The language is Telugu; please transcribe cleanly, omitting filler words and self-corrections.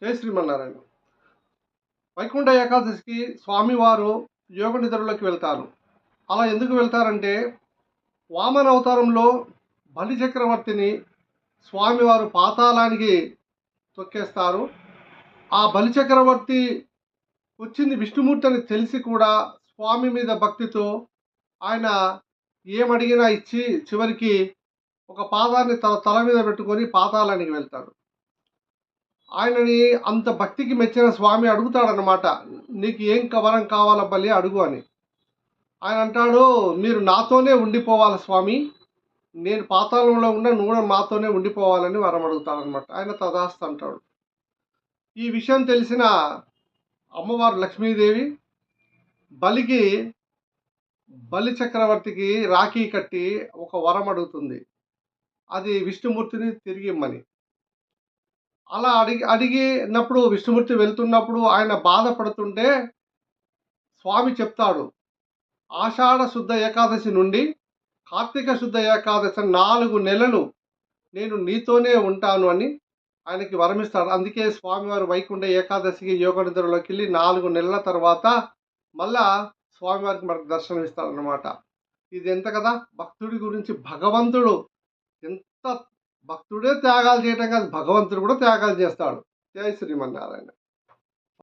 జై శ్రీమన్నారాయణ. వైకుంఠ ఏకాదశికి స్వామివారు యోగ నిద్రలోకి వెళ్తారు. అలా ఎందుకు వెళ్తారంటే, వామన అవతారంలో బలి చక్రవర్తిని స్వామివారు పాతాళానికి తొక్కేస్తారు. ఆ బలి చక్రవర్తి వచ్చింది విష్ణుమూర్తి అని తెలిసి కూడా స్వామి మీద భక్తితో ఆయన ఏమడిగినా ఇచ్చి చివరికి ఒక పాదాన్ని తల మీద పెట్టుకొని పాతాళానికి వెళ్తాడు. ఆయనని అంత భక్తికి మెచ్చిన స్వామి అడుగుతాడనమాట, నీకు ఏం వరం కావాల బలి అడుగు అని. ఆయన అంటాడు, మీరు నాతోనే ఉండిపోవాలి స్వామి, నేను పాతాళంలో ఉన్న నువ్వు మాతోనే ఉండిపోవాలని వరం అడుగుతాడనమాట. ఆయన తదాస్తు అంటాడు. ఈ విషయం తెలిసిన అమ్మవారు లక్ష్మీదేవి బలి చక్రవర్తికి రాఖీ కట్టి ఒక వరం అడుగుతుంది, అది విష్ణుమూర్తిని తిరిగి ఇమ్మని. అలా అడిగినప్పుడు విష్ణుమూర్తి వెళ్తున్నప్పుడు ఆయన బాధపడుతుంటే స్వామి చెప్తాడు, ఆషాఢ శుద్ధ ఏకాదశి నుండి కార్తీక శుద్ధ ఏకాదశి 4 నెలలు నేను నీతోనే ఉంటాను అని ఆయనకి వరమిస్తాడు. అందుకే స్వామివారు వైకుంఠ ఏకాదశికి యోగ నిద్రలోకి వెళ్ళి 4 నెలల తర్వాత మళ్ళా స్వామివారికి మనకు దర్శనం ఇస్తాడనమాట. ఇది ఎంత కదా భక్తుడి గురించి, భగవంతుడు ఎంత భక్తుడే త్యాగాలు చేయటం కాదు, భగవంతుడు కూడా త్యాగాలు చేస్తాడు. జై శ్రీమన్నారాయణ.